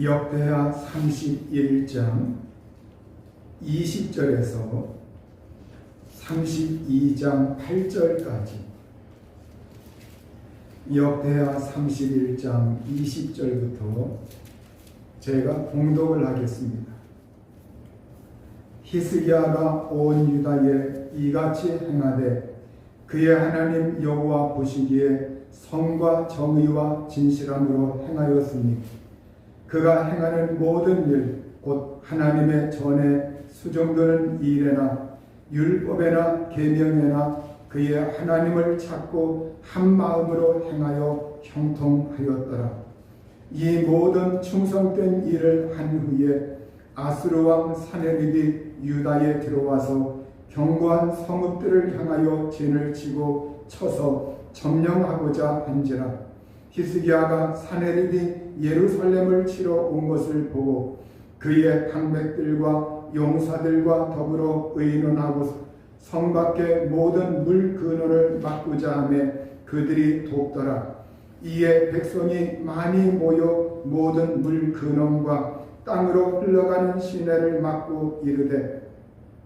역대하 31장 20절에서 32장 8절까지, 역대하 31장 20절부터 제가 봉독을 하겠습니다. 히스기야가 온 유다에 이같이 행하되 그의 하나님 여호와 보시기에 성과 정의와 진실함으로 행하였으니 그가 행하는 모든 일 곧 하나님의 전에 수종드는 일에나 율법에나 계명에나 그의 하나님을 찾고 한 마음으로 행하여 형통하였더라. 이 모든 충성된 일을 한 후에 아수르 왕 사네립이 유다에 들어와서 견고한 성읍들을 향하여 진을 치고 쳐서 점령하고자 한지라. 히스기야가 사네립이 예루살렘을 치러 온 것을 보고 그의 방백들과 용사들과 더불어 의논하고 성 밖의 모든 물 근원을 막고자 하며 그들이 돕더라. 이에 백성이 많이 모여 모든 물 근원과 땅으로 흘러가는 시내를 막고 이르되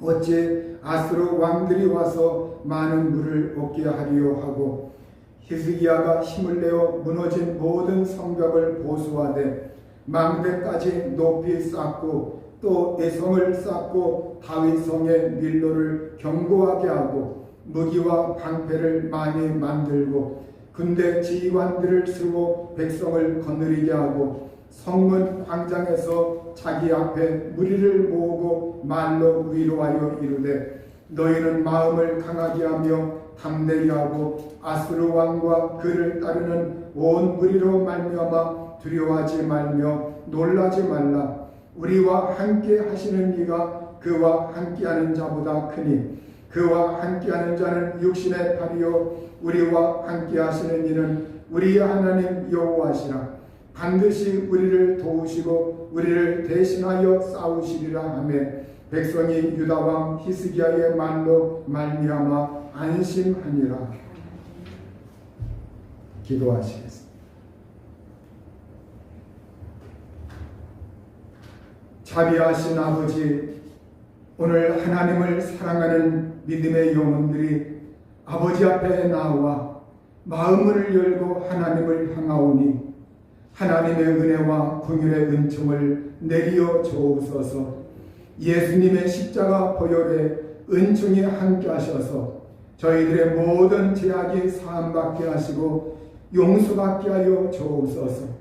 어찌 아수르 왕들이 와서 많은 물을 얻게 하리요 하고, 히스기야가 힘을 내어 무너진 모든 성벽을 보수하되 망대까지 높이 쌓고 또 애성을 쌓고 다윗성의 밀로를 견고하게 하고 무기와 방패를 많이 만들고 군대 지휘관들을 쓰고 백성을 거느리게 하고 성문 광장에서 자기 앞에 무리를 모으고 말로 위로하여 이르되 너희는 마음을 강하게 하며 담대히 하고 아수르 왕과 그를 따르는 온 무리로 말미암아 두려워하지 말며 놀라지 말라. 우리와 함께 하시는 이가 그와 함께하는 자보다 크니 그와 함께하는 자는 육신의 팔이요 우리와 함께하시는 이는 우리의 하나님 여호와시라. 반드시 우리를 도우시고 우리를 대신하여 싸우시리라 하며 백성이 유다 왕 히스기야의 말로 말미암아 안심하니라. 기도하시겠습니다. 자비하신 아버지, 오늘 하나님을 사랑하는 믿음의 영혼들이 아버지 앞에 나와 마음을 열고 하나님을 향하오니 하나님의 은혜와 긍휼의 은총을 내리어 주옵소서. 예수님의 십자가 보혈에 은총이 함께 하셔서 저희들의 모든 죄악이 사함받게 하시고 용서받게 하여 주옵소서.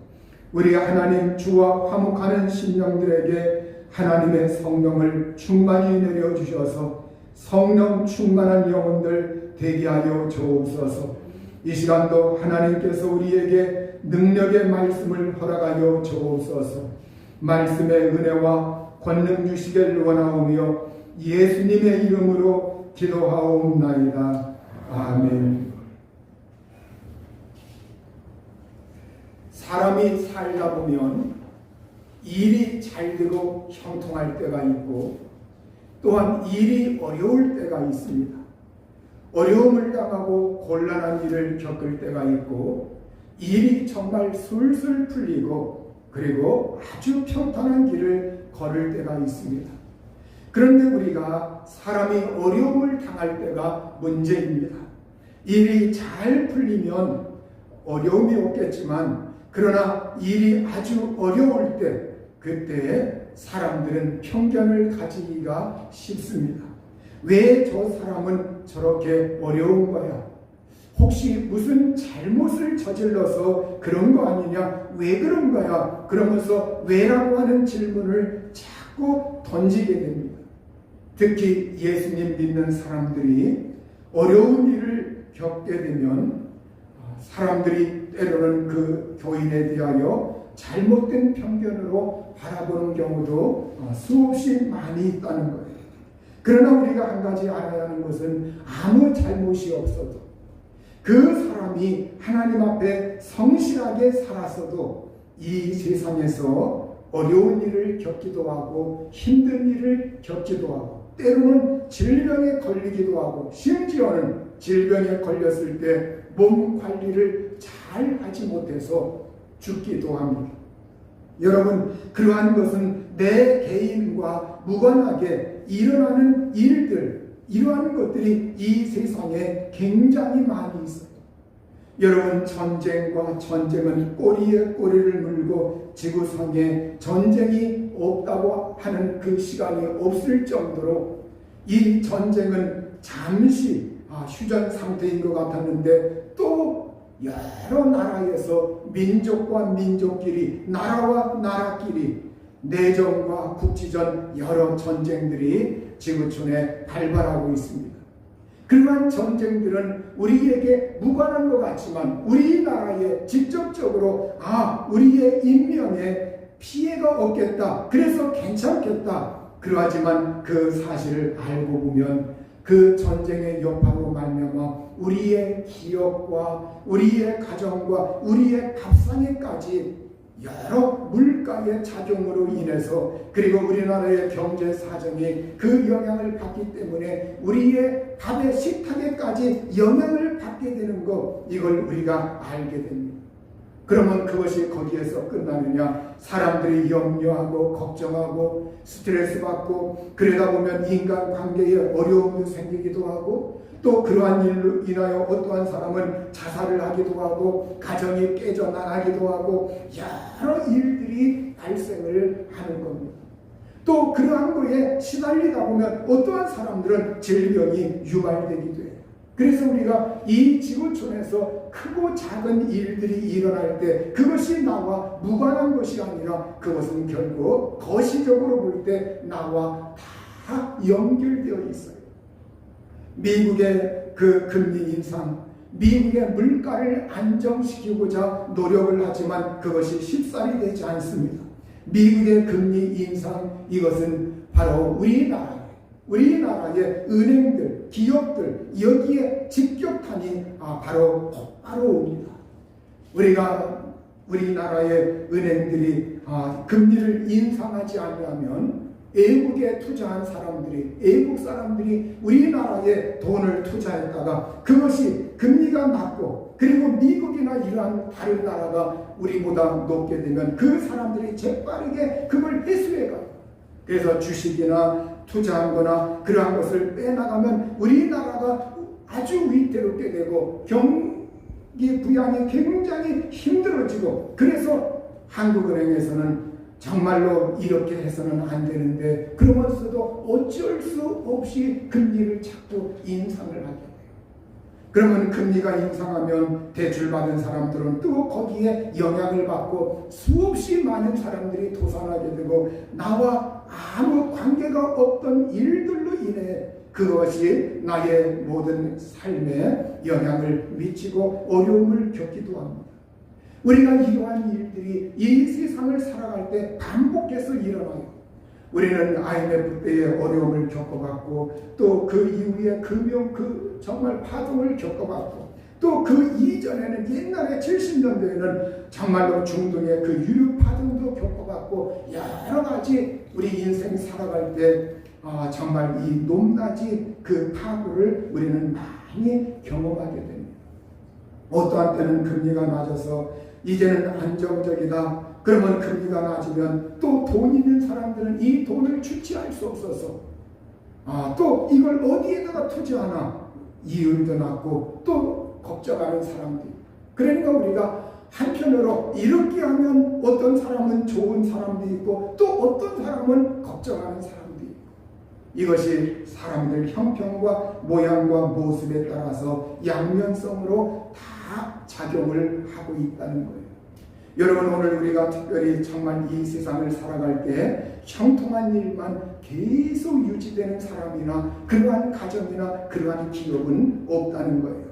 우리 하나님 주와 화목하는 심령들에게 하나님의 성령을 충만히 내려주셔서 성령 충만한 영혼들 되게 하여 주옵소서. 이 시간도 하나님께서 우리에게 능력의 말씀을 허락하여 주옵소서. 말씀의 은혜와 권능 주시기를 원하오며 예수님의 이름으로 기도하옵나이다. 아멘. 사람이 살다 보면 일이 잘 되고 형통할 때가 있고 또한 일이 어려울 때가 있습니다. 어려움을 당하고 곤란한 일을 겪을 때가 있고 일이 정말 술술 풀리고 그리고 아주 평탄한 길을 걸을 때가 있습니다. 그런데 우리가 사람이 어려움을 당할 때가 문제입니다. 일이 잘 풀리면 어려움이 없겠지만 그러나 일이 아주 어려울 때 그때 사람들은 편견을 가지기가 쉽습니다. 왜 저 사람은 저렇게 어려운 거야? 혹시 무슨 잘못을 저질러서 그런 거 아니냐? 왜 그런 거야? 그러면서 왜라고 하는 질문을 자꾸 던지게 됩니다. 특히 예수님 믿는 사람들이 어려운 일을 겪게 되면 사람들이 때로는 그 교인에 대하여 잘못된 편견으로 바라보는 경우도 수없이 많이 있다는 거예요. 그러나 우리가 한 가지 알아야 하는 것은 아무 잘못이 없어도 그 사람이 하나님 앞에 성실하게 살았어도 이 세상에서 어려운 일을 겪기도 하고 힘든 일을 겪기도 하고 때로는 질병에 걸리기도 하고 심지어는 질병에 걸렸을 때 몸 관리를 잘 하지 못해서 죽기도 합니다. 여러분, 그러한 것은 내 개인과 무관하게 일어나는 일들, 이러한 것들이 이 세상에 굉장히 많이 있어요. 여러분, 전쟁은 꼬리에 꼬리를 물고 지구상에 전쟁이 없다고 하는 그 시간이 없을 정도로 이 전쟁은 잠시 휴전 상태인 것 같았는데, 또 여러 나라에서 민족과 민족끼리, 나라와 나라끼리 내전과 국지전 여러 전쟁들이 지구촌에 발발하고 있습니다. 그러한 전쟁들은 우리에게 무관한 것 같지만 우리나라에 직접적으로 우리의 인명에 피해가 없겠다, 그래서 괜찮겠다, 그러하지만 그 사실을 알고 보면 그 전쟁의 여파로 말미암아 우리의 기업과 우리의 가정과 우리의 밥상에까지 여러 물가의 작용으로 인해서, 그리고 우리나라의 경제 사정이 그 영향을 받기 때문에 우리의 밥의 식탁에까지 영향을 받게 되는 것, 이걸 우리가 알게 됩니다. 그러면 그것이 거기에서 끝나느냐? 사람들이 염려하고 걱정하고 스트레스 받고, 그러다 보면 인간관계에 어려움도 생기기도 하고, 또 그러한 일로 인하여 어떠한 사람은 자살을 하기도 하고 가정이 깨져나가기도 하고 여러 일들이 발생을 하는 겁니다. 또 그러한 거에 시달리다 보면 어떠한 사람들은 질병이 유발되기도 해요. 그래서 우리가 이 지구촌에서 크고 작은 일들이 일어날 때 그것이 나와 무관한 것이 아니라 그것은 결국 거시적으로 볼 때 나와 다 연결되어 있어요. 미국의 그 금리 인상, 미국의 물가를 안정시키고자 노력을 하지만 그것이 쉽사리 되지 않습니다. 미국의 금리 인상, 이것은 바로 우리나라의 은행들, 기업들, 여기에 직격탄이 바로 옵니다. 우리나라의 은행들이 금리를 인상하지 않으면 외국에 투자한 사람들이, 외국 사람들이 우리나라에 돈을 투자했다가 그것이 금리가 낮고, 그리고 미국이나 이러한 다른 나라가 우리보다 높게 되면 그 사람들이 재빠르게 그걸 회수해가요. 그래서 주식이나 투자한 거나 그러한 것을 빼나가면 우리나라가 아주 위태롭게 되고 경기 부양이 굉장히 힘들어지고, 그래서 한국은행에서는 정말로 이렇게 해서는 안 되는데 그러면서도 어쩔 수 없이 금리를 자꾸 인상을 하게 돼요. 그러면 금리가 인상하면 대출받은 사람들은 또 거기에 영향을 받고 수없이 많은 사람들이 도산하게 되고, 나와 아무 관계가 없던 일들로 인해 그것이 나의 모든 삶에 영향을 미치고 어려움을 겪기도 합니다. 우리가 이러한 일들이 이 세상을 살아갈 때 반복해서 일어나요. 우리는 IMF 때의 어려움을 겪어봤고, 또 그 이후에 정말 파동을 겪어봤고, 또 그 이전에는 옛날에 70년대에는 정말로 중동의 그 유류 파동도 겪어봤고, 여러 가지 우리 인생 살아갈 때 정말 이 높낮이 그 파고를 우리는 많이 경험하게 됩니다. 어떠한 때는 금리가 낮아서 이제는 안정적이다. 그러면 금리가 낮으면 또 돈 있는 사람들은 이 돈을 주체할 수 없어서 또 이걸 어디에다가 투자하나 이윤도 낮고 또 걱정하는 사람들. 그러니까 우리가 한편으로 이렇게 하면 어떤 사람은 좋은 사람도 있고 또 어떤 사람은 걱정하는 사람도 있고, 이것이 사람들 형편과 모양과 모습에 따라서 양면성으로 다 작용을 하고 있다는 거예요. 여러분, 오늘 우리가 특별히 정말 이 세상을 살아갈 때 형통한 일만 계속 유지되는 사람이나 그러한 가정이나 그러한 기업은 없다는 거예요.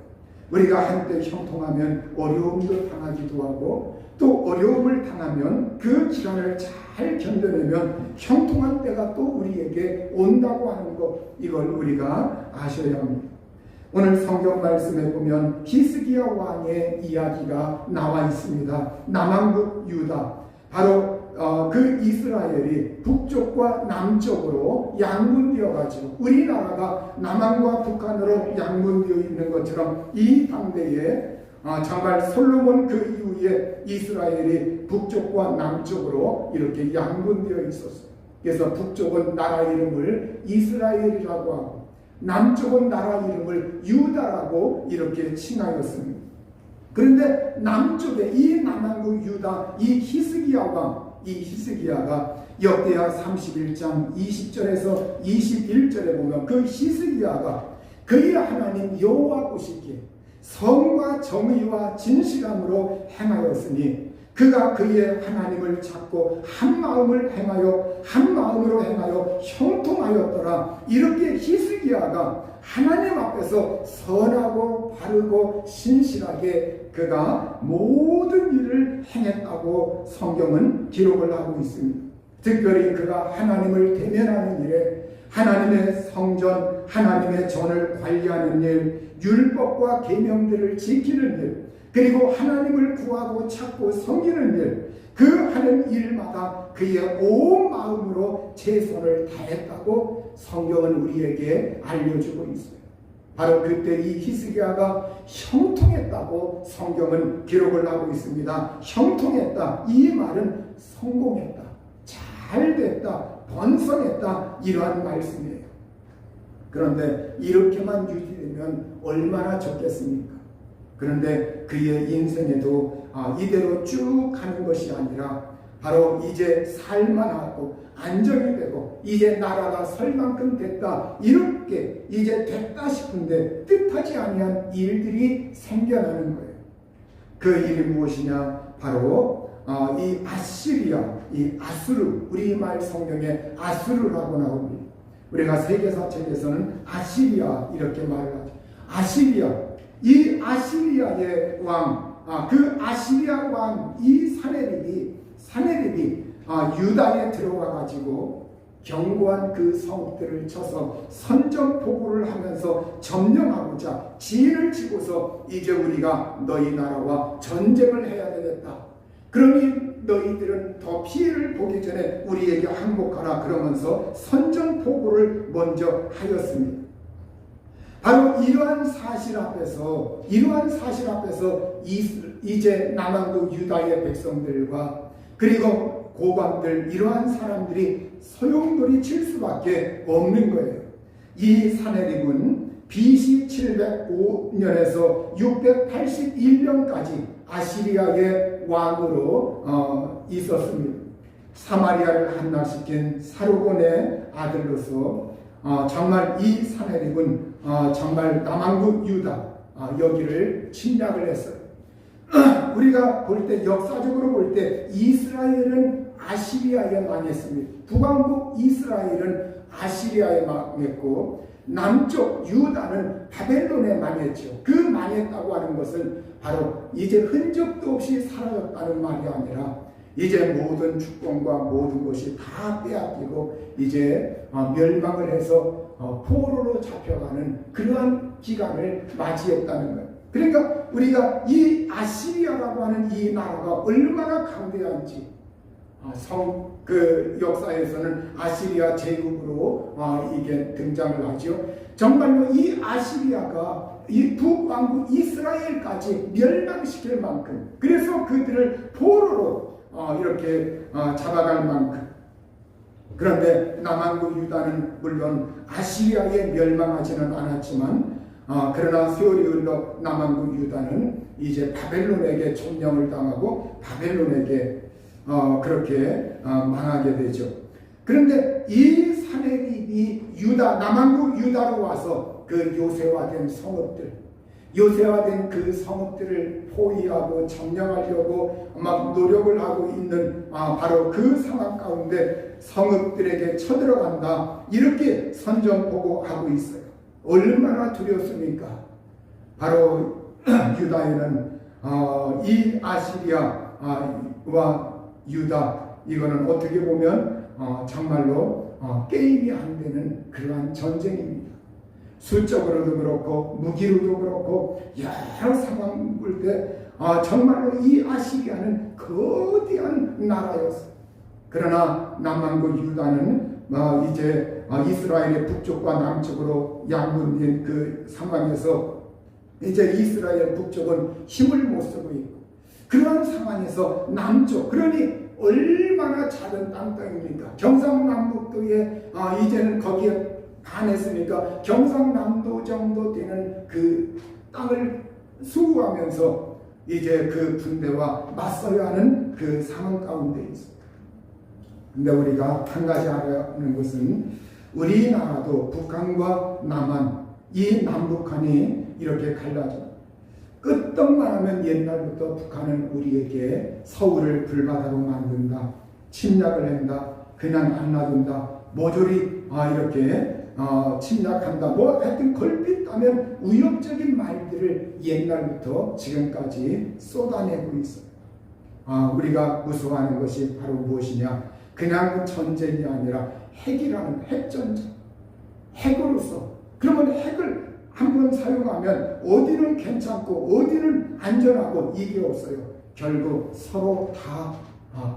우리가 한때 형통하면 어려움도 당하기도 하고, 또 어려움을 당하면 그 기간을 잘 견뎌내면 형통한 때가 또 우리에게 온다고 하는 것, 이걸 우리가 아셔야 합니다. 오늘 성경 말씀에 보면 히스기야 왕의 이야기가 나와 있습니다. 남왕국 유다, 바로 그 이스라엘이 북쪽과 남쪽으로 양분되어 가지고, 우리나라가 남한과 북한으로 양분되어 있는 것처럼 이 당대에 정말 솔로몬 그 이후에 이스라엘이 북쪽과 남쪽으로 이렇게 양분되어 있었어요. 그래서 북쪽은 나라 이름을 이스라엘이라고 하고 남쪽은 나라 이름을 유다라고 이렇게 칭하였습니다. 그런데 남쪽에 이 남한국 유다 이 히스기야가 역대하 31장 20절에서 21절에 보면 그 히스기야가 그의 하나님 여호와 보시기에 성과 정의와 진실함으로 행하였으니 그가 그의 하나님을 찾고 한 마음으로 행하여 형통하였더라. 이렇게 히스기야가 하나님 앞에서 선하고 바르고 신실하게 그가 모든 일을 행했다고 성경은 기록을 하고 있습니다. 특별히 그가 하나님을 대면하는 일에 하나님의 성전, 하나님의 전을 관리하는 일, 율법과 계명들을 지키는 일, 그리고 하나님을 구하고 찾고 섬기는 일, 그 하는 일마다 그의 온 마음으로 최선을 다했다고 성경은 우리에게 알려주고 있어요. 바로 그때 이 히스기야가 형통했다고 성경은 기록을 하고 있습니다. 형통했다, 이 말은 성공했다, 잘됐다, 번성했다, 이러한 말씀이에요. 그런데 이렇게만 유지되면 얼마나 좋겠습니까? 그런데 그의 인생에도 이대로 쭉 가는 것이 아니라 바로 이제 살만하고 안정이 되고 이제 나라가 설 만큼 됐다, 이렇게 이제 됐다 싶은데 뜻하지 아니한 일들이 생겨나는 거예요. 그 일이 무엇이냐? 바로 이 아시리아, 이 아수르, 우리말 성경에 아수르라고 나옵니다. 우리가 세계사책에서는 아시리아 이렇게 말을 하죠. 아시리아, 이 아시리아의 왕, 그 아시리아 왕 이 사네립이 유다에 들어와 가지고 견고한 그 성읍들을 쳐서 선전포고를 하면서 점령하고자 진을 치고서 이제 우리가 너희 나라와 전쟁을 해야 되겠다. 그러니 너희들은 더 피해를 보기 전에 우리에게 항복하라 그러면서 선전포고를 먼저 하였습니다. 바로 이러한 사실 앞에서 이제 남한국 유다의 백성들과 그리고 고관들, 이러한 사람들이 소용돌이 칠 수밖에 없는 거예요. 이 사네립은 BC 705년에서 681년까지 아시리아의 왕으로 있었습니다. 사마리아를 한나시킨 사르곤의 아들로서 정말 이 사네립은 정말 남한국 유다 여기를 침략을 했어요. 우리가 볼 때, 역사적으로 볼 때 이스라엘은 아시리아에 망했습니다. 북왕국 이스라엘은 아시리아에 망했고 남쪽 유다는 바벨론에 망했죠. 그 망했다고 하는 것은 바로 이제 흔적도 없이 사라졌다는 말이 아니라 이제 모든 주권과 모든 것이 다 빼앗기고 이제 멸망을 해서 포로로 잡혀가는 그러한 기간을 맞이했다는 거예요. 그러니까 우리가 이 아시리아라고 하는 이 나라가 얼마나 강대한지 그 역사에서는 아시리아 제국으로 이게 등장을 하죠. 정말로 이 아시리아가 이 북왕국 이스라엘까지 멸망시킬 만큼, 그래서 그들을 포로로 이렇게 잡아갈 만큼. 그런데 남한국 유다는 물론 아시리아에 멸망하지는 않았지만 그러나 세월이 흘러 남한국 유다는 이제 바벨론에게 점령을 당하고 바벨론에게 그렇게 망하게 되죠. 그런데 이 사네립이 남한국 유다로 와서 그 요새화된 그 성읍들을 포위하고 점령하려고 막 노력을 하고 있는 바로 그 상황 가운데 성읍들에게 쳐들어간다, 이렇게 선전포고하고 있어요. 얼마나 두렵습니까? 바로 유다에는 이 아시리아와 유다, 이거는 어떻게 보면 정말로 게임이 안 되는 그러한 전쟁입니다. 수적으로도 그렇고 무기로도 그렇고 여러 상황 볼 때 정말로 이 아시리아는 거대한 나라였어요. 그러나 남한국 유다는 이제 이스라엘의 북쪽과 남쪽으로 양분된 그 상황에서 이제 이스라엘 북쪽은 힘을 못 쓰고 있고, 그러한 상황에서 남쪽, 그러니 얼마나 작은 땅입니까? 경상남북도에 이제는 거기에 반했으니까 경상남도 정도 되는 그 땅을 수호하면서 이제 그 군대와 맞서야 하는 그 상황 가운데 있습니다. 근데 우리가 한 가지 알아야 하는 것은 우리나라도 북한과 남한, 이 남북한이 이렇게 갈라져. 끄떡만 하면 옛날부터 북한은 우리에게 서울을 불바다로 만든다, 침략을 한다, 그냥 안 놔둔다, 모조리 이렇게 침략한다, 뭐 하여튼 걸핏하면 위협적인 말들을 옛날부터 지금까지 쏟아내고 있어요. 우리가 무서워하는 것이 바로 무엇이냐? 그냥 전쟁이 아니라 핵이라는 핵전쟁, 핵으로서. 그러면 핵을 한번 사용하면 어디는 괜찮고 어디는 안전하고 이게 없어요. 결국 서로 다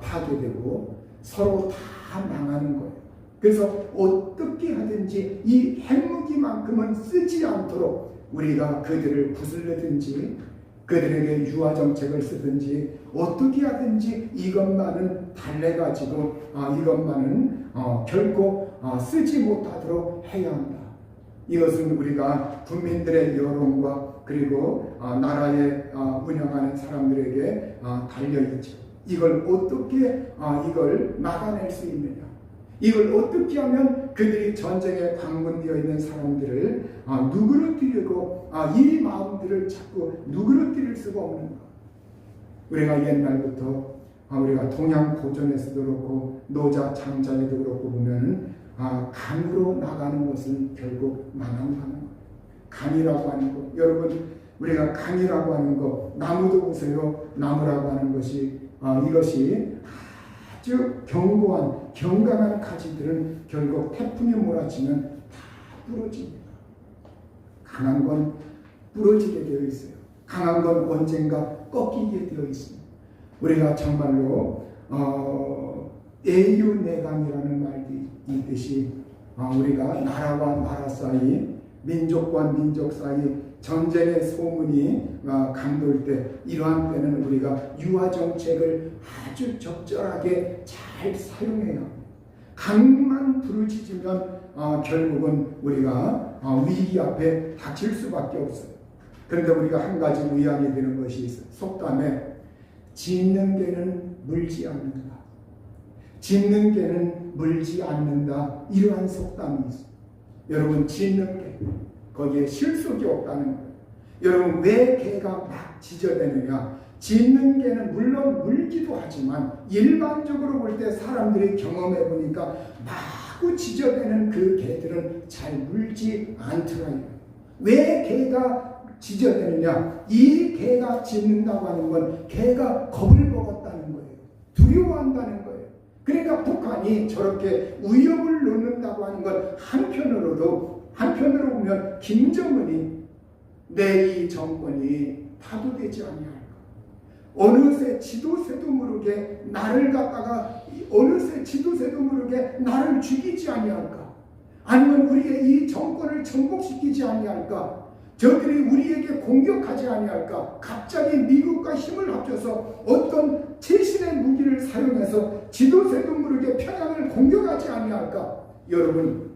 파괴되고 서로 다 망하는 거예요. 그래서 어떻게 하든지 이 핵무기만큼은 쓰지 않도록 우리가 그들을 부술려든지 그들에게 유화 정책을 쓰든지 어떻게 하든지 이것만은 달래가지고 이것만은 결코 쓰지 못하도록 해야 한다. 이것은 우리가 국민들의 여론과 그리고 나라에 운영하는 사람들에게 달려있죠. 이걸 어떻게 이걸 막아낼 수 있느냐, 이걸 어떻게 하면 그들이 전쟁에 방문되어 있는 사람들을 누그러뜨리고 이 마음들을 자꾸 누그러뜨릴 수가 없는가. 우리가 옛날부터 우리가 동양 고전에서도 그렇고 노자 장자에도 그렇고 보면은 강으로 나가는 것은 결국 망한다는 거예요. 강이라고 하는 것, 여러분 우리가 강이라고 하는 것, 나무도 보세요. 나무라고 하는 것이 이것이 아주 견강한 가지들은 결국 태풍이 몰아치면 다 부러집니다. 강한 건 부러지게 되어 있어요. 강한 건 언젠가 꺾이게 되어 있습니다. 우리가 정말로 애유내강이라는 말이 있듯이 우리가 나라와 나라 사이, 민족과 민족 사이 전쟁의 소문이 감돌 때, 이러한 때는 우리가 유화 정책을 아주 적절하게 잘 사용해야 합니다. 강만 부르짖으면 결국은 우리가 위기 앞에 닥칠 수밖에 없어요. 그런데 우리가 한 가지 의아하게 되는 것이 있어요. 속담에 짖는 개는 물지 않는다, 짖는 개는 물지 않는다, 이러한 속담이 있어요. 여러분, 짖는 개, 거기에 실속이 없다는 거예요. 여러분, 왜 개가 막 짖어대느냐? 짖는 개는 물론 물기도 하지만 일반적으로 볼 때 사람들이 경험해 보니까 마구 짖어대는 그 개들은 잘 물지 않더라고요. 왜 개가 짖어대느냐? 이 개가 짖는다고 하는 건 개가 겁을 먹었다는 거예요. 두려워한다는 거예요. 그러니까 북한이 저렇게 위협을 놓는다고 하는 건 한편으로 보면 김정은이 내 이 정권이 파도되지 아니할까? 어느새 지도새도 모르게 나를 갖다가 나를 죽이지 아니할까? 아니면 우리의 이 정권을 정복시키지 아니할까? 저들이 우리에게 공격하지 아니할까? 갑자기 미국과 힘을 합쳐서 어떤 최신의 무기를 사용해서 지도새도 모르게 평양을 공격하지 아니할까? 여러분,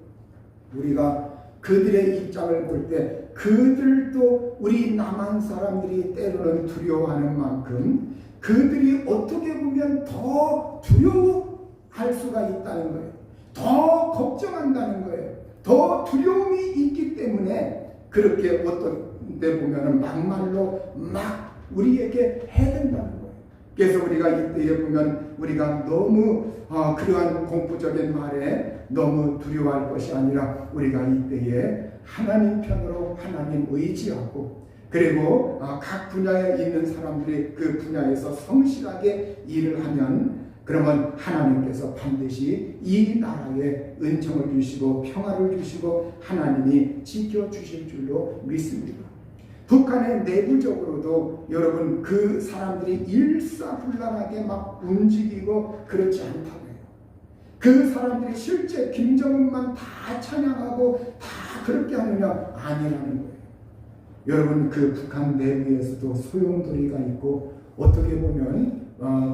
우리가 그들의 입장을 볼 때 그들도 우리 남한 사람들이 때로는 두려워하는 만큼 그들이 어떻게 보면 더 두려워할 수가 있다는 거예요. 더 걱정한다는 거예요. 더 두려움이 있기 때문에 그렇게 어떤 데 보면은 막말로 막 우리에게 해댄다는 거예요. 그래서 우리가 이때에 보면 우리가 너무 그러한 공포적인 말에 너무 두려워할 것이 아니라 우리가 이때에 하나님 편으로 하나님 의지하고 그리고 각 분야에 있는 사람들이 그 분야에서 성실하게 일을 하면 그러면 하나님께서 반드시 이 나라에 은총을 주시고 평화를 주시고 하나님이 지켜주실 줄로 믿습니다. 북한의 내부적으로도 여러분 그 사람들이 일사불란하게 막 움직이고 그렇지 않다고 해요. 그 사람들이 실제 김정은만 다 찬양하고 다 그렇게 하느냐? 아니라는 거예요. 여러분 그 북한 내부에서도 소용돌이가 있고 어떻게 보면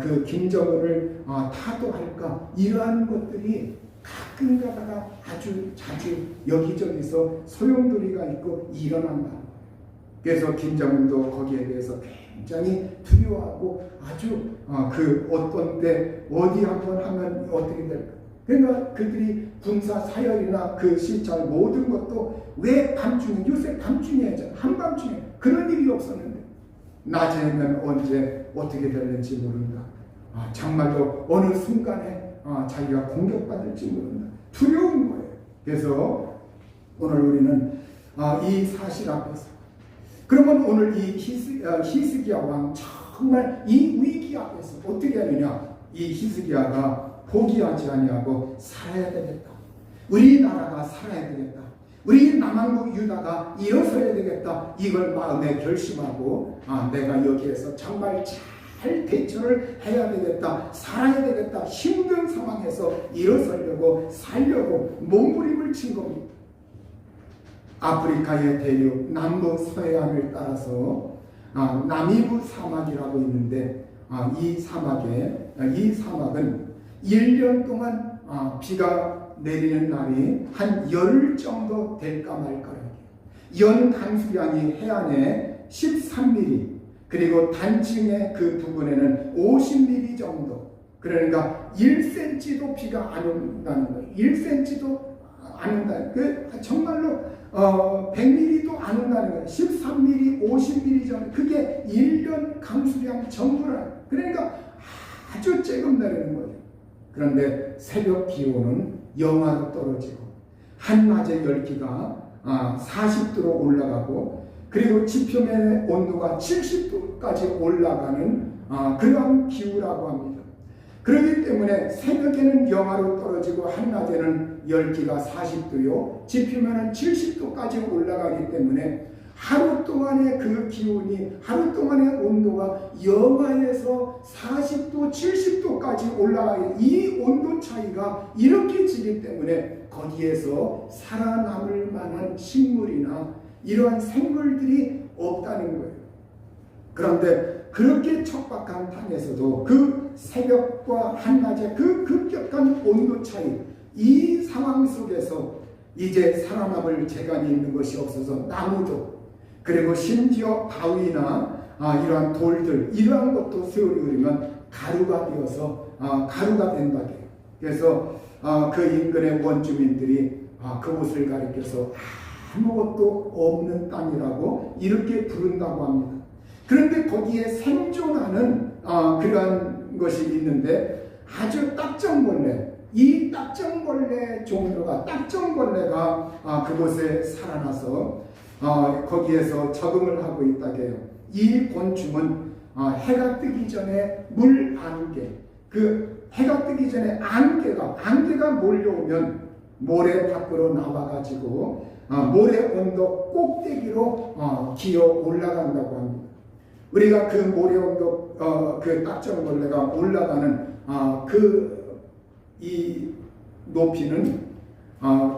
그 김정은을 타도할까 이러한 것들이 가끔 가다가 아주 자주 여기저기서 소용돌이가 있고 일어난다. 그래서 김정은도 거기에 대해서 굉장히 두려워하고 아주 그 어떤 때 어디 한번 하면 어떻게 될까. 그러니까 그들이 군사 사열이나 그 시찰 모든 것도 왜 밤중에 요새 밤중에 한밤중에 그런 일이 없었는데 낮에는 언제 어떻게 될는지 모른다. 정말로 어느 순간에 자기가 공격받을지 모른다. 두려운 거예요. 그래서 오늘 우리는 이 사실 앞에서 그러면 오늘 이 히스기야 왕 정말 이 위기 앞에서 어떻게 하느냐. 이 히스기야가 포기하지 아니하고 살아야 되겠다. 우리나라가 살아야 되겠다. 우리 남한국 유다가 일어서야 되겠다. 이걸 마음에 결심하고 내가 여기에서 정말 잘 대처를 해야 되겠다. 살아야 되겠다. 힘든 상황에서 일어서려고 살려고 몸부림을 친 겁니다. 아프리카의 대륙 남부 서해안을 따라서 나미부 사막이라고 있는데 이 사막은 1년 동안 비가 내리는 날이 한 열흘 정도 될까 말까. 연 강수량이 해안에 13mm 그리고 단층의 그 부분에는 50mm 정도. 그러니까 1cm도 비가 안 온다는 거예요. 1cm도 안 온다는 그 정말로 100mm도 안 온다는 거예요. 13mm, 50mm 정도. 그게 1년 강수량 전부라. 그러니까 아주 조금 내리는 거예요. 그런데 새벽 기온은 영하로 떨어지고 한낮의 열기가 40도로 올라가고 그리고 지표면의 온도가 70도까지 올라가는 그런 기후라고 합니다. 그렇기 때문에 새벽에는 영하로 떨어지고 한낮에는 열기가 40도요 지표면은 70도까지 올라가기 때문에 하루 동안의 그 기온이 하루 동안의 온도가 영하에서 40도 70도까지 올라가요. 이 온도 차이가 이렇게 지기 때문에 거기에서 살아남을 만한 식물이나 이러한 생물들이 없다는 거예요. 그런데 그렇게 척박한 땅에서도 그 새벽과 한낮의 그 급격한 온도 차이, 이 상황 속에서 이제 살아남을 재간이 있는 것이 없어서 나무도 그리고 심지어 바위나 이러한 돌들 이러한 것도 세월이 흐르면 가루가 되어서 가루가 된다고 해요. 그래서 그 인근의 원주민들이 그곳을 가리켜서 아무것도 없는 땅이라고 이렇게 부른다고 합니다. 그런데 거기에 생존하는 그러한 것이 있는데 아주 딱정벌레, 이 딱정벌레 종류가 딱정벌레가 그곳에 살아나서 거기에서 적응을 하고 있다고 해요. 이 곤충은 해가 뜨기 전에 물 안개, 그 해가 뜨기 전에 안개가 몰려오면 모래 밖으로 나와가지고 모래 언덕 꼭대기로 기어 올라간다고 합니다. 우리가 그 모래 언덕 그 딱정벌레가 올라가는 이 높이는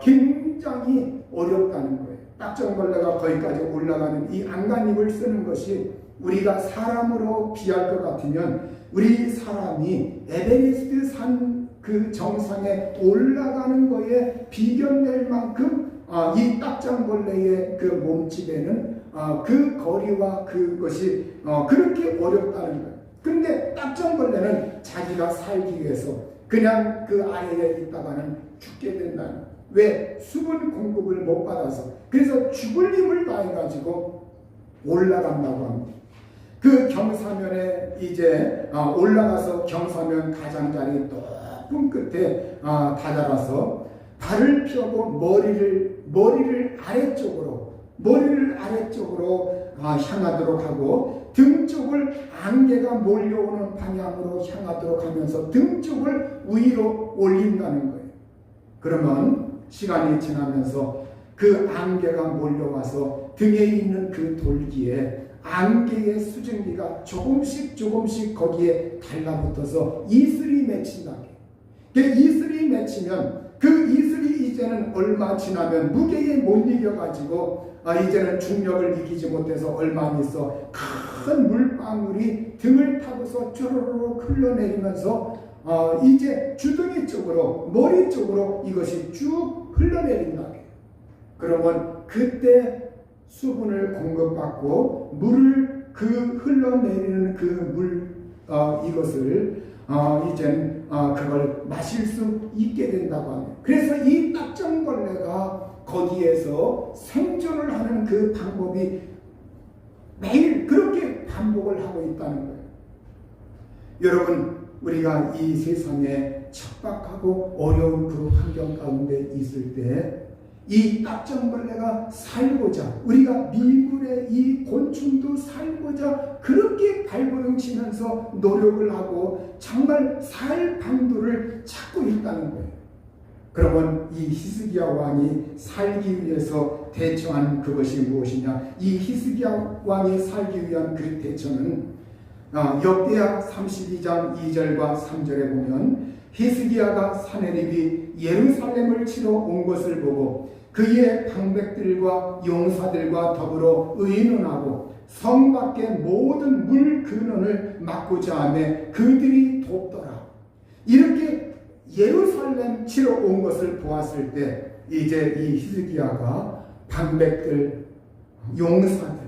굉장히 어렵다는 거예요. 딱정벌레가 거기까지 올라가는 이 안간힘을 쓰는 것이 우리가 사람으로 비할 것 같으면 우리 사람이 에베레스트 산 그 정상에 올라가는 거에 비견될 만큼 이 딱정벌레의 그 몸집에는 그 거리와 그것이 그렇게 어렵다는 거예요. 근데 딱정벌레는 자기가 살기 위해서 그냥 그 아래에 있다가는 죽게 된다는 거예요. 왜? 수분 공급을 못 받아서. 그래서 죽을 힘을 다해가지고 올라간다고 합니다. 그 경사면에 이제 올라가서 경사면 가장자리 높은 끝에 다다라서 발을 펴고 머리를 아래쪽으로 향하도록 하고 등 쪽을 안개가 몰려오는 방향으로 향하도록 하면서 등 쪽을 위로 올린다는 거예요. 그러면 시간이 지나면서 그 안개가 몰려와서 등에 있는 그 돌기에 안개의 수증기가 조금씩 거기에 달라붙어서 이슬이 맺힌다. 이슬이 맺히면 그 이슬이 이제는 얼마 지나면 무게에 못 이겨가지고 이제는 중력을 이기지 못해서 얼마 안 있어 큰 물방울이 등을 타고서 쭈르륵 흘러내리면서 이제 주둥이 쪽으로 머리 쪽으로 이것이 쭉 흘러내린다. 그러면 그때 수분을 공급받고 물을 그 흘러내리는 그 물 이것을 이젠 그걸 마실 수 있게 된다고 합니다. 그래서 이 딱정벌레가 거기에서 생존을 하는 그 방법이 매일 그렇게 반복을 하고 있다는 거예요. 여러분, 우리가 이 세상에 척박하고 어려운 그 환경 가운데 있을 때 이 딱정벌레가 살고자, 우리가 미물의 이 곤충도 살고자 그렇게 발버둥 치면서 노력을 하고 정말 살 방도를 찾고 있다는 거예요. 그러면 이 히스기야 왕이 살기 위해서 대처한 그것이 무엇이냐? 이 히스기야 왕이 살기 위한 그 대처는 역대하 32장 2절과 3절에 보면 히스기야가 사내립이 예루살렘을 치러 온 것을 보고 그의 방백들과 용사들과 더불어 의논하고 성 밖의 모든 물 근원을 막고자 하며 그들이 돕더라. 이렇게 예루살렘 치러 온 것을 보았을 때 이제 이 히스기야가 방백들, 용사들,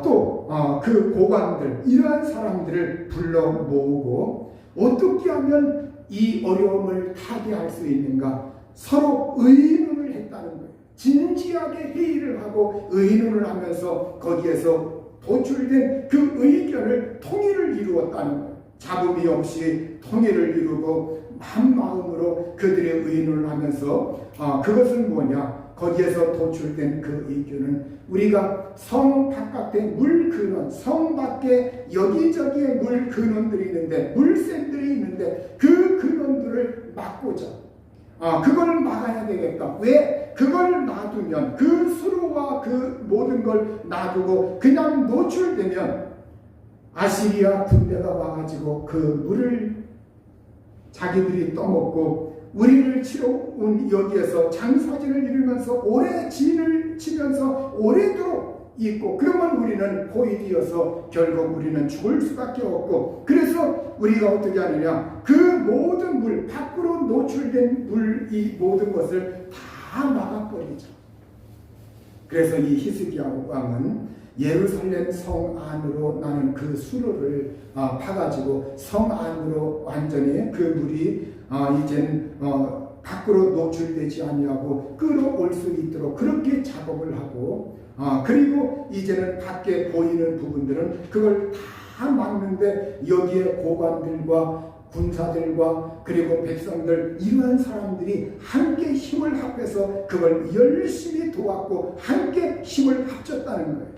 또 그 고관들, 이러한 사람들을 불러 모으고 어떻게 하면 이 어려움을 타개할 수 있는가 서로 의논을 했다는 거예요. 진지하게 회의를 하고 의논을 하면서 거기에서 도출된 그 의견을 통일을 이루었다는 거예요. 잡음이 없이 통일을 이루고 한 마음으로 그들의 의논을 하면서 그것은 뭐냐? 거기에서 도출된 그 의견은 우리가 성 바깥에 물 근원, 성 밖에 여기저기에 물 근원들이 있는데, 물샘들이 있는데 그 근원들을 막고자 그걸 막아야 되겠다. 왜? 그걸 놔두면 그 수로와 그 모든 걸 놔두고 그냥 노출되면 아시리아 군대가 와가지고 그 물을 자기들이 떠먹고 우리를 치러 온 여기에서 장사진을 이루면서 오래 진을 치면서 오래도록 있고, 그러면 우리는 포위되어서 결국 우리는 죽을 수밖에 없고, 그래서 우리가 어떻게 하느냐, 그 모든 물, 밖으로 노출된 물, 이 모든 것을 다 막아버리자. 그래서 이 히스기야 왕은 예루살렘 성 안으로 나는 그 수로를 파가지고 성 안으로 완전히 그 물이 이젠 밖으로 노출되지 아니하고 끌어올 수 있도록 그렇게 작업을 하고, 그리고 이제는 밖에 보이는 부분들은 그걸 다 막는데 여기에 고관들과 군사들과 그리고 백성들, 이러한 사람들이 함께 힘을 합해서 그걸 열심히 도왔고 함께 힘을 합쳤다는 거예요.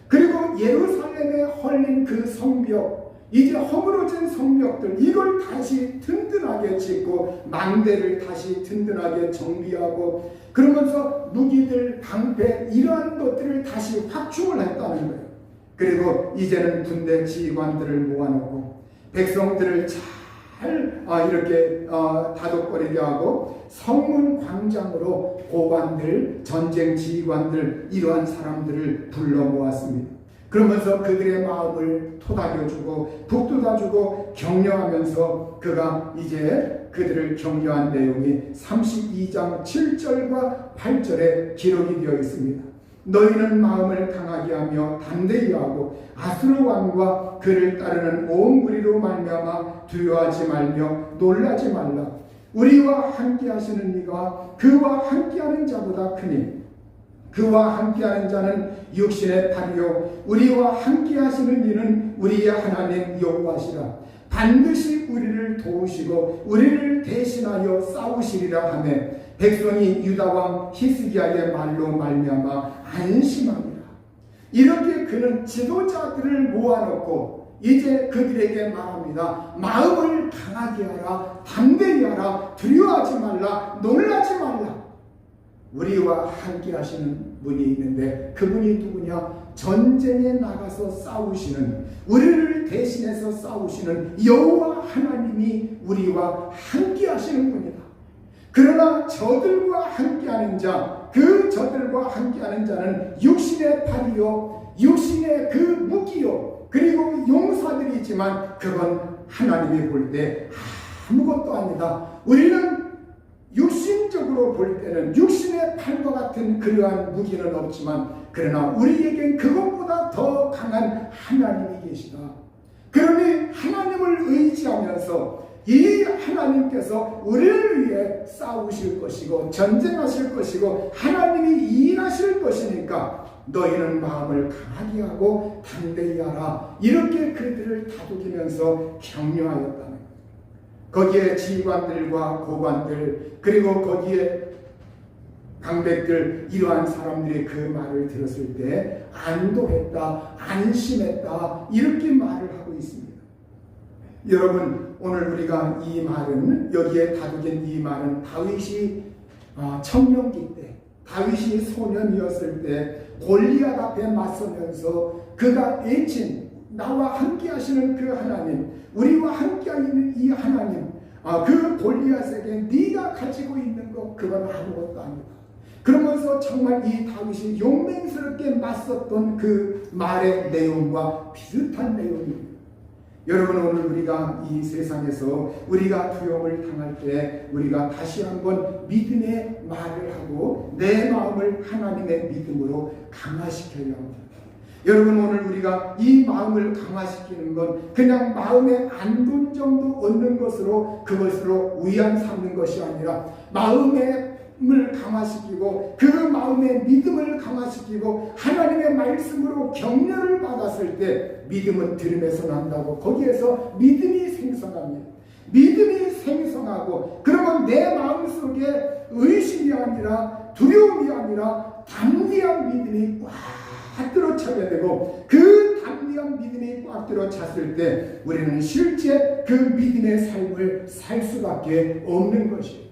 그리고 예루살렘에 헐린 그 성벽, 이제 허물어진 성벽들, 이걸 다시 든든하게 짓고 망대를 다시 든든하게 정비하고, 그러면서 무기들, 방패, 이러한 것들을 다시 확충을 했다는 거예요. 그리고 이제는 군대 지휘관들을 모아놓고 백성들을 잘 이렇게 다독거리게 하고 성문 광장으로 고관들, 전쟁 지휘관들, 이러한 사람들을 불러 모았습니다. 그러면서 그들의 마음을 토닥여주고 북돋아주고 격려하면서 그가 이제 그들을 격려한 내용이 32장 7절과 8절에 기록이 되어 있습니다. 너희는 마음을 강하게 하며 담대히 하고 아수르 왕과 그를 따르는 온 무리로 말미암아 두려워하지 말며 놀라지 말라. 우리와 함께 하시는 이가 그와 함께하는 자보다 크니 그와 함께하는 자는 육신의 팔이요 우리와 함께하시는 이는 우리의 하나님 여호와시라. 반드시 우리를 도우시고 우리를 대신하여 싸우시리라 하며 백성이 유다왕 히스기야의 말로 말미암아 안심합니다. 이렇게 그는 지도자들을 모아놓고 이제 그들에게 말합니다. 마음을 강하게 하라, 담대히 하라, 두려워하지 말라, 놀라지 말라. 우리와 함께 하시는 분이 있는데 그분이 누구냐? 전쟁에 나가서 싸우시는, 우리를 대신해서 싸우시는 여호와 하나님이 우리와 함께 하시는 분이다. 그러나 저들과 함께하는 자, 그 저들과 함께하는 자는 육신의 팔이요, 육신의 그 무기요, 그리고 용사들이지만 그건 하나님이 볼 때 아무것도 아니다. 우리는 육신적으로 볼 때는 육신의 팔과 같은 그러한 무기는 없지만 그러나 우리에겐 그것보다 더 강한 하나님이 계시다. 그러니 하나님을 의지하면서 이 하나님께서 우리를 위해 싸우실 것이고 전쟁하실 것이고 하나님이 일하실 것이니까 너희는 마음을 강하게 하고 담대히 하라. 이렇게 그들을 다독이면서 격려하였다는 거예요. 거기에 지휘관들과 고관들 그리고 거기에 강백들 이러한 사람들이 그 말을 들었을 때 안도했다, 안심했다 이렇게 말을 하고 있습니다. 여러분 오늘 우리가 이 말은 여기에 다독인 이 말은 다윗이 청년기 때 다윗이 소년이었을 때 골리앗 앞에 맞서면서 그가 외친 나와 함께 하시는 그 하나님, 우리와 함께 있는 이 하나님, 그 골리앗에게 네가 가지고 있는 것 그건 아무것도 아니다. 그러면서 정말 이 다윗이 용맹스럽게 맞섰던 그 말의 내용과 비슷한 내용입니다. 여러분 오늘 우리가 이 세상에서 우리가 두려움을 당할 때 우리가 다시 한번 믿음의 말을 하고 내 마음을 하나님의 믿음으로 강화시켜야 합니다. 여러분 오늘 우리가 이 마음을 강화시키는 건 그냥 마음의 안돈 정도 얻는 것으로 그것으로 위안 삼는 것이 아니라 마음을 강화시키고 그 마음의 믿음을 강화시키고 하나님의 말씀으로 격려를 받았을 때 믿음은 들음에서 난다고 거기에서 믿음이 생성합니다. 믿음이 생성하고 그러면 내 마음속에 의심이 아니라 두려움이 아니라 담대한 믿음이 꽉 들어차게 되고 그 담대한 믿음이 꽉 들어찼을 때 우리는 실제 그 믿음의 삶을 살 수밖에 없는 것이에요.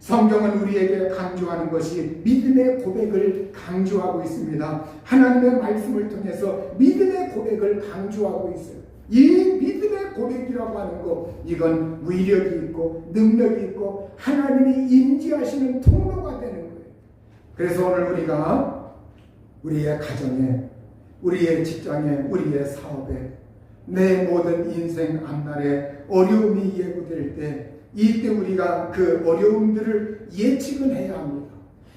성경은 우리에게 강조하는 것이 믿음의 고백을 강조하고 있습니다. 하나님의 말씀을 통해서 믿음의 고백을 강조하고 있어요. 이 믿음의 고백이라고 하는 것 이건 위력이 있고 능력이 있고 하나님이 임재하시는 통로가 되는 거예요. 그래서 오늘 우리가 우리의 가정에 우리의 직장에 우리의 사업에 내 모든 인생 앞날에 어려움이 예고될 때 이때 우리가 그 어려움들을 예측은 해야 합니다.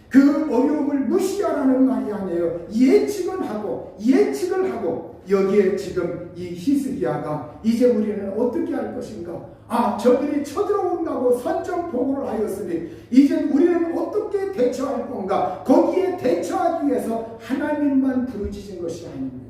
그 어려움을 무시하라는 말이 아니에요. 예측은 하고 예측을 하고 여기에 지금 이 히스기야가 이제 우리는 어떻게 할 것인가? 저들이 쳐들어온다고 선전포고를 하였으니 이제 우리는 어떻게 대처할 건가? 거기에 대처하기 위해서 하나님만 부르짖은 것이 아닙니다.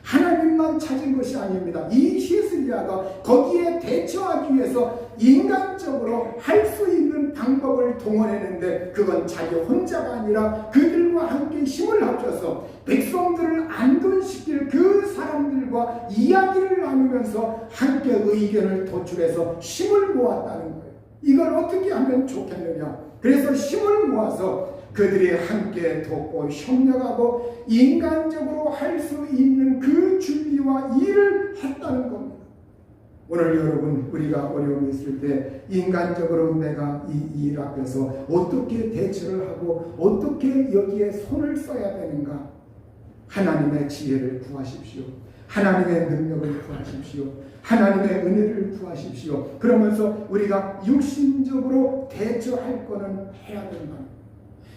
하나님만 찾은 것이 아닙니다. 이 히스기야가 거기에 대처하기 위해서 인간적으로 할 수 있는 방법을 동원했는데 그건 자기 혼자가 아니라 그들과 함께 힘을 합쳐서 백성들을 안돈시킬 그 사람들과 이야기를 나누면서 함께 의견을 도출해서 힘을 모았다는 거예요. 이걸 어떻게 하면 좋겠느냐? 그래서 힘을 모아서 그들이 함께 돕고 협력하고 인간적으로 할 수 있는 그 준비와 일을 했다는 겁니다. 오늘 여러분 우리가 어려움이 있을 때 인간적으로 내가 이 일 앞에서 어떻게 대처를 하고 어떻게 여기에 손을 써야 되는가? 하나님의 지혜를 구하십시오. 하나님의 능력을 구하십시오. 하나님의 은혜를 구하십시오. 그러면서 우리가 육신적으로 대처할 거는 해야 된다.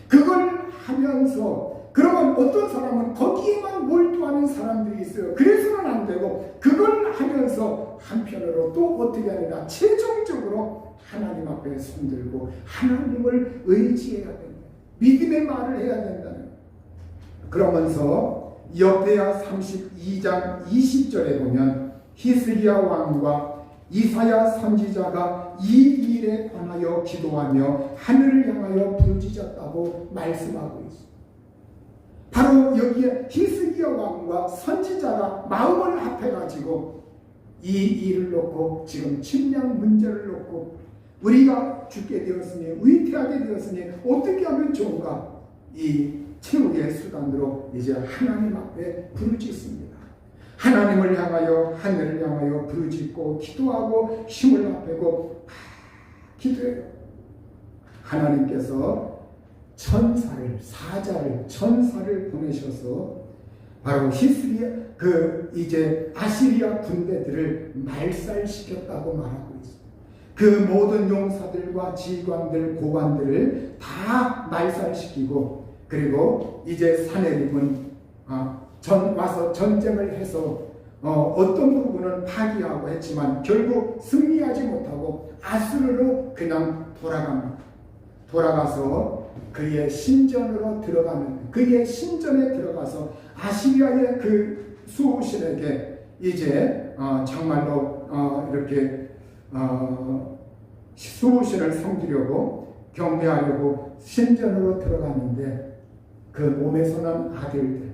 그걸 하면서 그러면 어떤 사람은 거기에만 몰두하는 사람들이 있어요. 그래서는 안 되고 그걸 하면서 한편으로 또 어떻게 하느냐 최종적으로 하나님 앞에 손들고 하나님을 의지해야 된다. 믿음의 말을 해야 된다는. 그러면서 역대하 32장 20절에 보면 히스기야 왕과 이사야 선지자가 이 일에 관하여 기도하며 하늘을 향하여 부르짖었다고 말씀하고 있습니다. 바로 여기에 히스기야 왕과 선지자가 마음을 합해가지고 이 일을 놓고 지금 침략 문제를 놓고 우리가 죽게 되었으니 위태하게 되었으니 어떻게 하면 좋은가? 이 최후의 수단으로 이제 하나님 앞에 부르짖습니다. 하나님을 향하여 하늘을 향하여 부르짖고 기도하고 힘을 합하고 기도해요. 하나님께서 천사를 보내셔서 바로 이제 아시리아 군대들을 말살시켰다고 말하고 있습니다. 그 모든 용사들과 지휘관들, 고관들을 다 말살시키고, 그리고 이제 사내립은 와서 전쟁을 해서 어떤 부분은 파기하고 했지만 결국 승리하지 못하고 아수르로 그냥 돌아갑니다. 돌아가서 그의 신전으로 들어가는, 그의 신전에 들어가서 아시리아의 그 수호신에게 이제 정말로 이렇게 수호신을 섬기려고 경배하려고 신전으로 들어갔는데, 그 몸에서 난 아들들,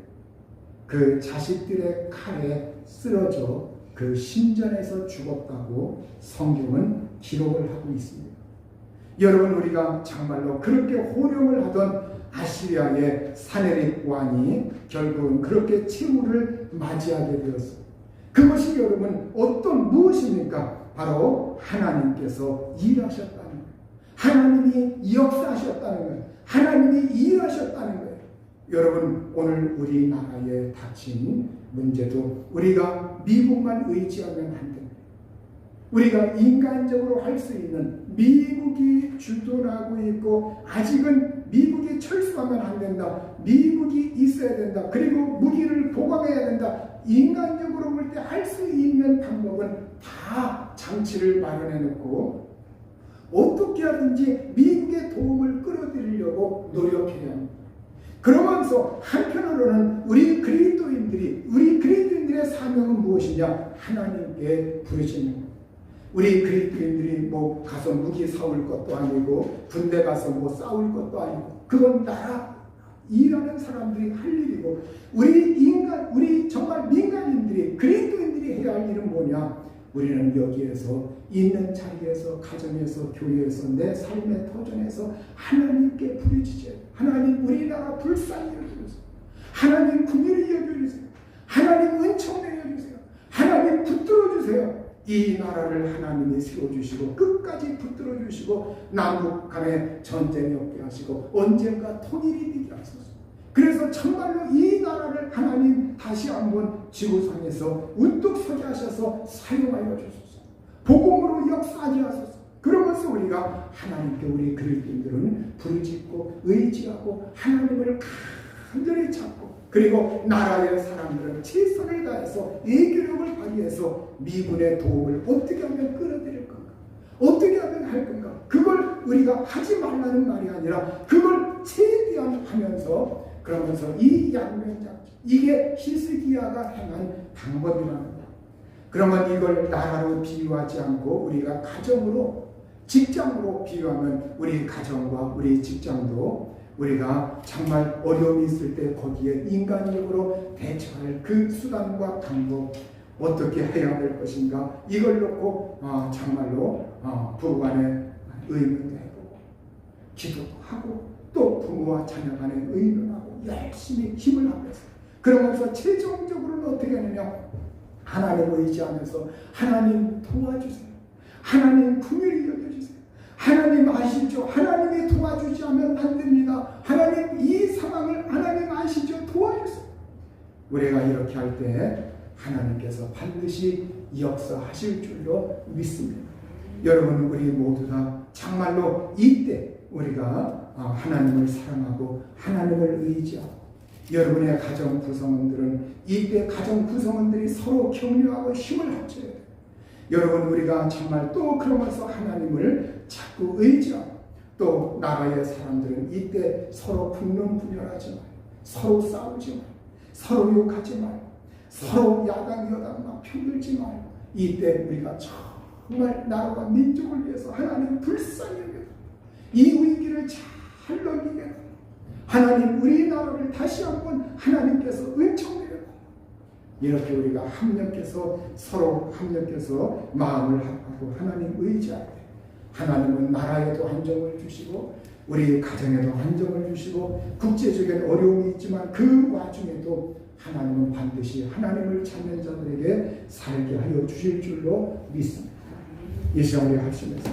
그 자식들의 칼에 쓰러져 그 신전에서 죽었다고 성경은 기록을 하고 있습니다. 여러분, 우리가 정말로 그렇게 호령을 하던 아시리아의 사네립 왕이 결국은 그렇게 최후를 맞이하게 되었습니다. 그것이 여러분 무엇입니까? 바로 하나님께서 일하셨다는 거예요. 하나님이 역사하셨다는 거예요. 하나님이 일하셨다는 거예요. 여러분, 오늘 우리나라에 닥친 문제도 우리가 미국만 의지하면 안 됩니다. 우리가 인간적으로 할 수 있는, 미국이 주둔하고 있고 아직은 미국이 철수하면 안 된다, 미국이 있어야 된다, 그리고 무기를 보강해야 된다, 인간적으로 볼 때 할 수 있는 방법은 다 장치를 마련해 놓고 어떻게 하든지 미국의 도움을 끌어들이려고 노력해야 합니다. 그러면서 한편으로는 우리 그리스도인들의 사명은 무엇이냐? 하나님께 부르시는 것. 우리 그리스도인들이 가서 무기 사올 것도 아니고 군대 가서 싸울 것도 아니고, 그건 나라 일하는 사람들이 할 일이고, 우리 정말 민간인들이, 그리스도인들이 해야 할 일은 뭐냐? 우리는 여기에서, 있는 자리에서, 가정에서, 교회에서, 내 삶의 터전에서 하나님께 부르짖어요. 하나님, 우리나라 불쌍히 여겨주세요. 하나님, 국민을 여겨주세요. 하나님, 은총 내려주세요. 하나님, 붙들어주세요. 이 나라를 하나님이 세워주시고 끝까지 붙들어주시고 남북 간에 전쟁이 없게 하시고 언젠가 통일이 되게 하소서. 그래서 정말로 이 나라를 하나님 다시 한번 지구상에서 우뚝 서게 하셔서 사용하여 주소서. 복음으로 역사하게 하소서. 그러면서 우리가 하나님께, 우리 그리스도인들은 부르짖고 의지하고 하나님을 간절히 찾고, 그리고 나라의 사람들은 최선을 다해서 애교력을 발휘해서 미군의 도움을 어떻게 하면 끌어들일 건가, 어떻게 하면 할 건가, 그걸 우리가 하지 말라는 말이 아니라 그걸 최대한 하면서, 그러면서 이 양면장치, 이게 히스기야가 행한 방법이라는 거예요. 그러면 이걸 나라로 비유하지 않고 우리가 가정으로, 직장으로 비유하면 우리 가정과 우리 직장도 우리가 정말 어려움이 있을 때 거기에 인간적으로 대처할 그 수단과 방법, 어떻게 해야 될 것인가, 이걸 놓고 정말로 부부간에 의논도 해보고 기도도 하고 또 부모와 자녀 간에 의논하고 열심히 힘을 합해서, 그러면서 최종적으로는 어떻게 하느냐? 하나님을 의지하면서 하나님 도와주세요. 하나님 긍휼히 여겨주세요. 하나님 아시죠? 하나님이 도와주지 않으면 안 됩니다. 하나님, 이 상황을 하나님 아시죠? 도와주세요. 우리가 이렇게 할 때 하나님께서 반드시 역사하실 줄로 믿습니다. 여러분, 우리 모두 다 정말로 이때 우리가 하나님을 사랑하고 하나님을 의지하고, 여러분의 가정 구성원들은 이때 가정 구성원들이 서로 격려하고 힘을 합쳐야 돼요. 여러분, 우리가 정말 또 그러면서 하나님을 자꾸 의지하고, 또 나라의 사람들은 이때 서로 분명분열하지 말고, 서로 싸우지 말고, 서로 욕하지 말고, 서로 야당 여당 막 편들지 말고, 이때 우리가 정말 나라와 민족을 위해서 하나님 불쌍히 여겨 이 위기를 잘 넘기게 하나님, 우리나라를 다시 한번 하나님께서 은총 내려, 이렇게 우리가 합력해서, 서로 합력해서 마음을 합하고 하나님 의지할 때 하나님은 나라에도 안정을 주시고 우리 가정에도 안정을 주시고, 국제적인 어려움이 있지만 그 와중에도 하나님은 반드시 하나님을 찾는 자들에게 살게 하여 주실 줄로 믿습니다. 이 시간 우리 하시면서